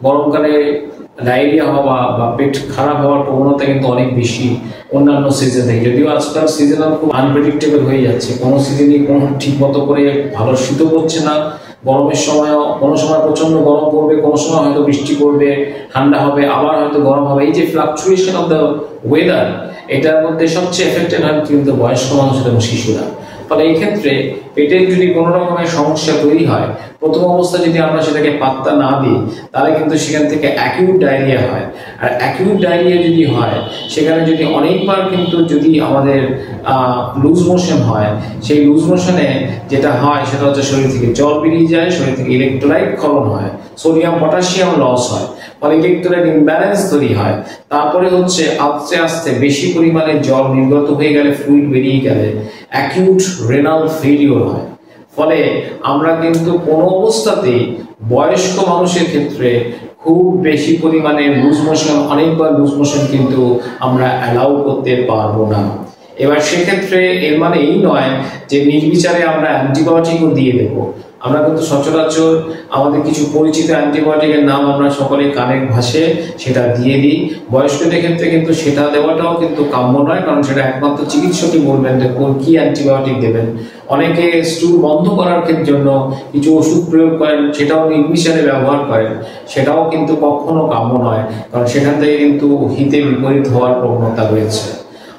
গরমকালে ডায়রিয়া হওয়া বা পেট খারাপ হওয়ার প্রবণতা কিন্তু অনেক বেশি অন্যান্য সিজন থেকে, যদিও আজকাল সিজনাল খুব আনপ্রেডিক্টেবল হয়ে যাচ্ছে। কোনো সিজনে কোনো ঠিক মতো করে ভালো শীতও পড়ছে না, গরমের সময়ও কোনো সময় প্রচন্ড গরম পড়বে, কোনো সময় হয়তো বৃষ্টি পড়বে, ঠান্ডা হবে, আবার হয়তো গরম হবে। এই যে ফ্লাকচুয়েশন অফ দ্য ওয়েদার, এটার মধ্যে সবচেয়ে এফেক্টেড হয় কিন্তু বয়স্ক মানুষ এবং শিশুরা। ফলে এই ক্ষেত্রে পেটের যদি কোনো রকমের সমস্যা তৈরি হয়, প্রথম অবস্থায় যদি আমরা সেটাকে পাত্তা না দিই, তাহলে কিন্তু সেখান থেকে অ্যাকিউট ডায়রিয়া হয়। আর অ্যাকিউট ডায়রিয়া যদি হয়, সেখানে যদি অনেকবার কিন্তু যদি আমাদের লুজ মোশন হয়, সেই লুজ মোশনে যেটা হয় সেটা হচ্ছে শরীর থেকে জল বেরিয়ে যায়, শরীর থেকে ইলেকট্রোলাইট ক্ষরণ হয়, সোডিয়াম পটাশিয়াম লস হয়, ফলে ইলেকট্রোলাইট ইমব্যালেন্স তৈরি হয়। তারপরে হচ্ছে আস্তে আস্তে বেশি পরিমাণে জল নির্গত হয়ে গেলে, ফ্লুইড বেরিয়ে গেলে অ্যাকিউট রেনাল ফেলিওর হয়। ফলে আমরা কিন্তু কোনো অবস্থাতেই বয়স্ক মানুষের ক্ষেত্রে খুব বেশি পরিমাণে লুজ মোশন, অনেকবার লুজ মোশন কিন্তু আমরা অ্যালাউ করতে পারবো না। এবার সেক্ষেত্রে এর মানে এই নয় যে নির্বিচারে আমরা অ্যান্টিবায়োটিকও দিয়ে দেবো। আমরা কিন্তু সচরাচর আমাদের কিছু পরিচিত অ্যান্টিবায়োটিকের নাম আমরা সকলে কানে ভাসে সেটা দিয়ে দিই। বয়স্কদের ক্ষেত্রে কিন্তু সেটা দেওয়াটাও কিন্তু কাম্য নয়, কারণ সেটা একমাত্র চিকিৎসকই বলবেন যে কোন কি অ্যান্টিবায়োটিক দেবেন। অনেকে স্টুল বন্ধ করার জন্য কিছু ওষুধ প্রয়োগ করেন, সেটাও নির্বিচারে ব্যবহার করেন, সেটাও কিন্তু কখনো কাম্য নয়, কারণ সেখান থেকে কিন্তু হিতে বিপরীত হওয়ার প্রবণতা রয়েছে।